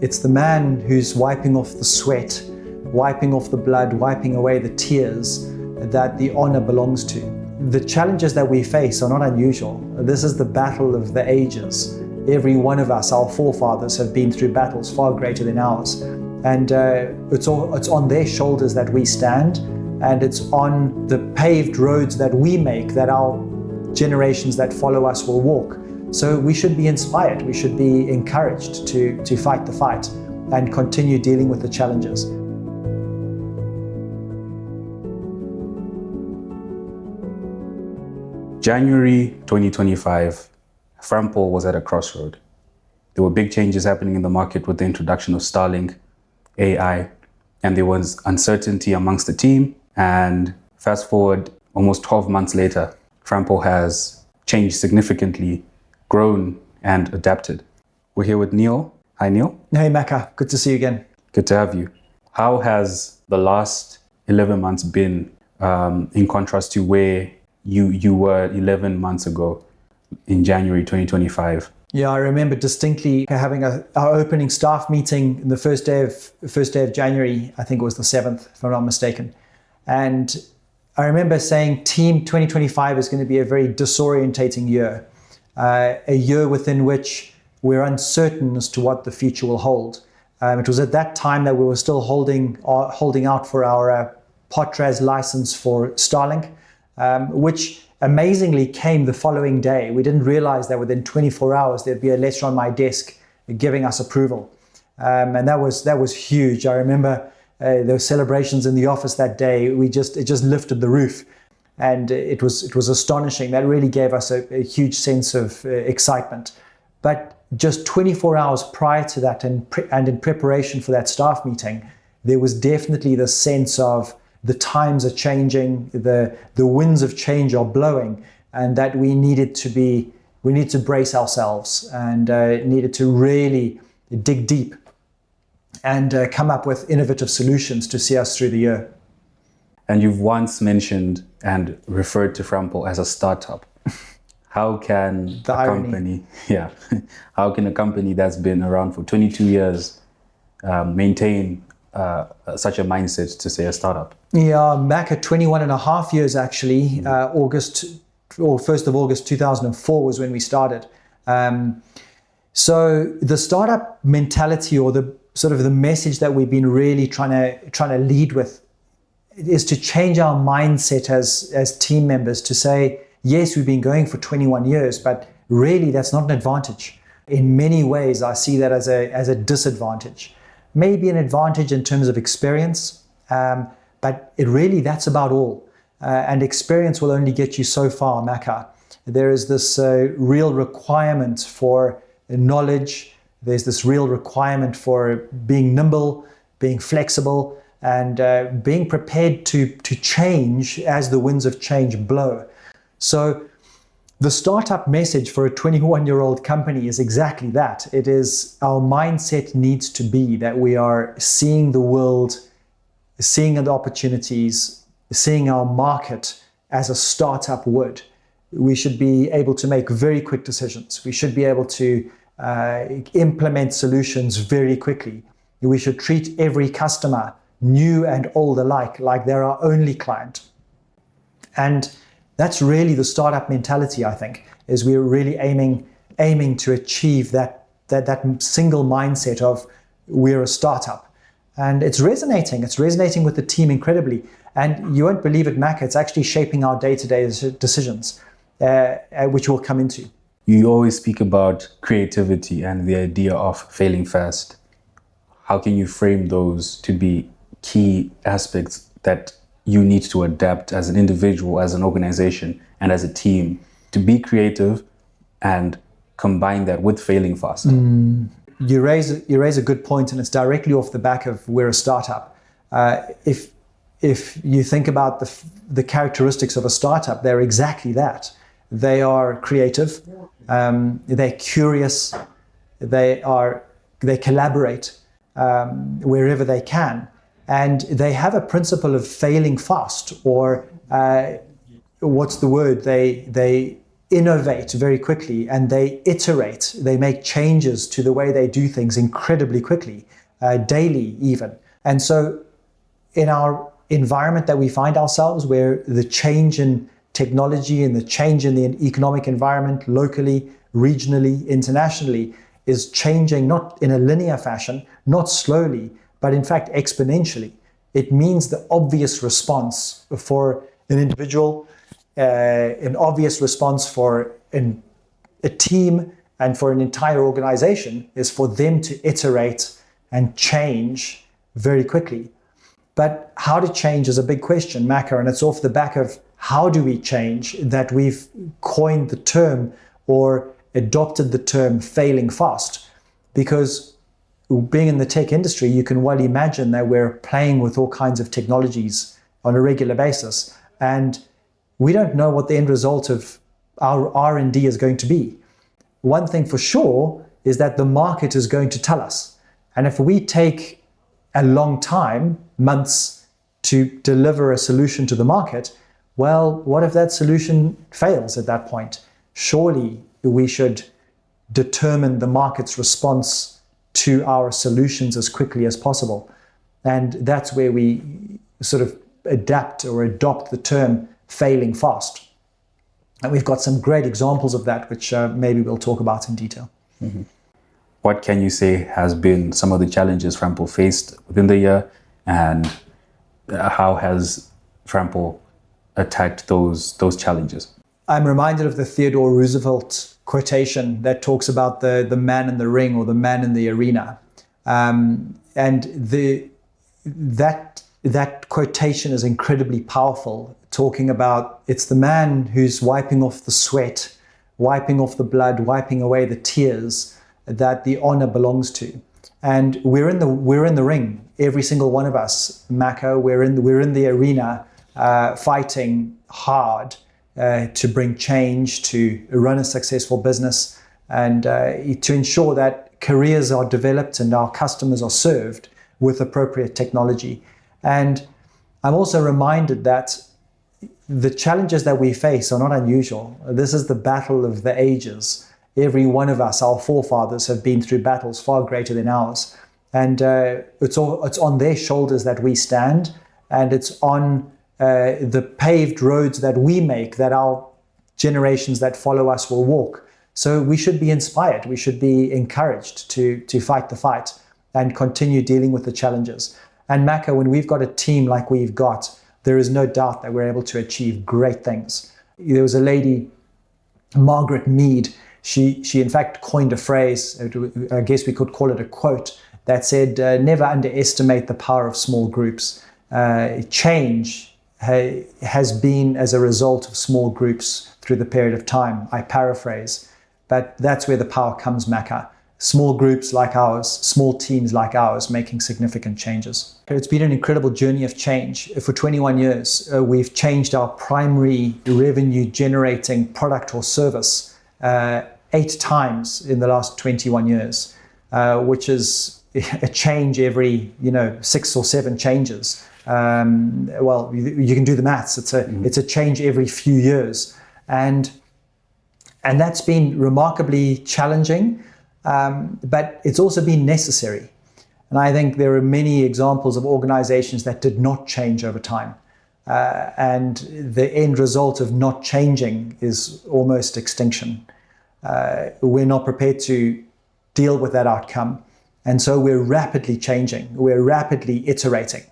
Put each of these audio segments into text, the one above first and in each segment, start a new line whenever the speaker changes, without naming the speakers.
It's the man who's wiping off the sweat, wiping off the blood, wiping away the tears that the honor belongs to. The challenges that we face are not unusual. This is the battle of the ages. Every one of us, our forefathers, have been through battles far greater than ours. And it's on their shoulders that we stand, and it's on the paved roads that we make that our generations that follow us will walk. So we should be inspired, we should be encouraged to fight the fight and continue dealing with the challenges.
January 2025, Frampol was at a crossroad. There were big changes happening in the market with the introduction of Starlink, AI, and there was uncertainty amongst the team. And fast forward almost 12 months later, Frampol has changed significantly, grown and adapted. We're here with Neil. Hi, Neil.
Hey, Maka. Good to see you again.
Good to have you. How has the last 11 months been in contrast to where you were 11 months ago in January 2025?
Yeah, I remember distinctly having our opening staff meeting the first day of January. I think it was the 7th, if I'm not mistaken. And I remember saying, Team 2025 is going to be a very disorientating year, a year within which we're uncertain as to what the future will hold. It was at that time that we were still holding out for our Potras license for Starlink, which amazingly came the following day. We didn't realize that within 24 hours there'd be a letter on my desk giving us approval, and that was huge. I remember there were celebrations in the office that day. It just lifted the roof, and it was astonishing. That really gave us a huge sense of excitement. But just 24 hours prior to that, and in preparation for that staff meeting, there was definitely the sense of the times are changing, the winds of change are blowing, and that we needed to brace ourselves and needed to really dig deep and come up with innovative solutions to see us through the year.
And you've once mentioned and referred to Frampol as a startup. How can how can a company that's been around for 22 years maintain such a mindset to say a startup?
Yeah, back at 21 and a half years actually. 1st of August 2004 was when we started. So the startup mentality, or the sort of the message that we've been really trying to lead with, is to change our mindset as team members to say, yes, we've been going for 21 years, but really that's not an advantage. In many ways, I see that as a disadvantage. Maybe an advantage in terms of experience, but that's about all. And experience will only get you so far, Maka. There is this real requirement for knowledge. There's this real requirement for being nimble, being flexible, and being prepared to change as the winds of change blow. So the startup message for a 21-year-old company is exactly that. It is, our mindset needs to be that we are seeing the world, seeing the opportunities, seeing our market as a startup would. We should be able to make very quick decisions. We should be able to implement solutions very quickly. We should treat every customer, new and old alike, like they're our only client. And that's really the startup mentality, I think, is we're really aiming to achieve that single mindset of we're a startup. And it's resonating with the team incredibly. And you won't believe it, Mac, it's actually shaping our day-to-day decisions, which we'll come into.
You always speak about creativity and the idea of failing fast. How can you frame those to be key aspects that you need to adapt as an individual, as an organization, and as a team to be creative and combine that with failing fast?
You raise a good point, and it's directly off the back of we're a startup. If you think about the characteristics of a startup, they're exactly that. They are creative, they're curious, they collaborate wherever they can. And they have a principle of failing fast, or what's the word? They innovate very quickly, and they iterate, they make changes to the way they do things incredibly quickly, daily even. And so in our environment that we find ourselves, where the change in technology and the change in the economic environment locally, regionally, internationally is changing not in a linear fashion, not slowly, but in fact exponentially. It means the obvious response for an individual, an obvious response for a team and for an entire organization is for them to iterate and change very quickly. But how to change is a big question, Maka, and it's off the back of how do we change that we've coined the term or adopted the term failing fast. Because being in the tech industry, you can well imagine that we're playing with all kinds of technologies on a regular basis. And we don't know what the end result of our R&D is going to be. One thing for sure is that the market is going to tell us. And if we take a long time, months, to deliver a solution to the market, well, what if that solution fails at that point? Surely we should determine the market's response to our solutions as quickly as possible. And that's where we sort of adapt or adopt the term failing fast. And we've got some great examples of that, which maybe we'll talk about in detail.
Mm-hmm. What can you say has been some of the challenges Frampol faced within the year, and how has Frampol attacked those challenges?
I'm reminded of the Theodore Roosevelt quotation that talks about the man in the ring or the man in the arena. And that quotation is incredibly powerful, talking about it's the man who's wiping off the sweat, wiping off the blood, wiping away the tears that the honor belongs to. And we're in the ring, every single one of us, Mako. We're in the arena, fighting hard to bring change, to run a successful business, and to ensure that careers are developed and our customers are served with appropriate technology. And I'm also reminded that the challenges that we face are not unusual. This is the battle of the ages. Every one of us, our forefathers, have been through battles far greater than ours. And it's on their shoulders that we stand, and it's on the paved roads that we make that our generations that follow us will walk. So we should be inspired. We should be encouraged to fight the fight and continue dealing with the challenges. And Maka, when we've got a team like we've got, there is no doubt that we're able to achieve great things. There was a lady, Margaret Mead. She in fact coined a phrase, I guess we could call it a quote, that said, never underestimate the power of small groups. Change has been as a result of small groups through the period of time. I paraphrase, but that's where the power comes, Maka. Small groups like ours, small teams like ours, making significant changes. It's been an incredible journey of change. For 21 years, we've changed our primary revenue generating product or service 8 times in the last 21 years, which is a change every 6 or 7 changes. Well, you can do the maths. It's a change every few years, and that's been remarkably challenging, but it's also been necessary. And I think there are many examples of organizations that did not change over time, and the end result of not changing is almost extinction. We're not prepared to deal with that outcome, and so we're rapidly changing. We're rapidly iterating.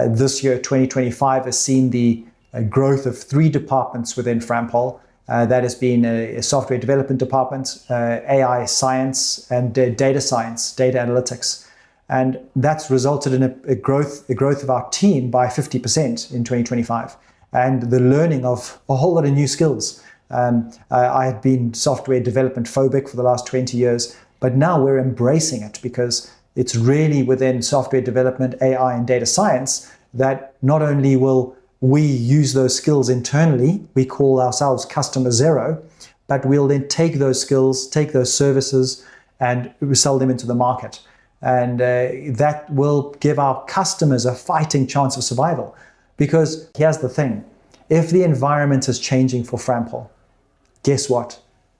This year, 2025, has seen the growth of 3 departments within Frampol. That has been a software development department, AI science, and data science, data analytics. And that's resulted in a growth of our team by 50% in 2025, and the learning of a whole lot of new skills. I had been software development phobic for the last 20 years, but now we're embracing it because it's really within software development, AI, and data science that not only will we use those skills internally, we call ourselves customer zero, but we'll then take those skills, take those services, and sell them into the market. And that will give our customers a fighting chance of survival. Because here's the thing, if the environment is changing for Frampol, guess what?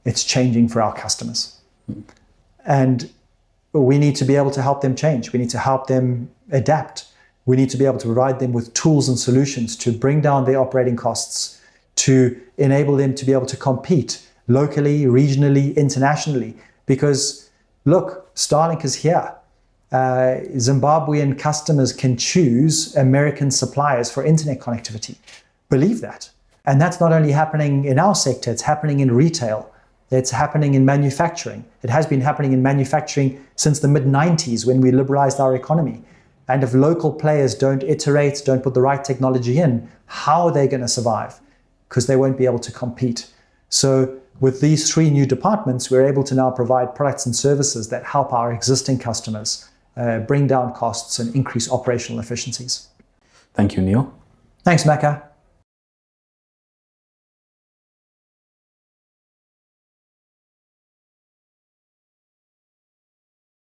It's changing for our customers. And we need to be able to help them change. We need to help them adapt. We need to be able to provide them with tools and solutions to bring down their operating costs, to enable them to be able to compete locally, regionally, internationally. Because look, Starlink is here. Zimbabwean customers can choose American suppliers for internet connectivity. Believe that. And that's not only happening in our sector, it's happening in retail. It's happening in manufacturing. It has been happening in manufacturing since the mid-90s when we liberalized our economy. And if local players don't iterate, don't put the right technology in, how are they going to survive? Because they won't be able to compete. So with these 3 new departments, we're able to now provide products and services that help our existing customers bring down costs and increase operational efficiencies.
Thank you, Neil.
Thanks, Maka.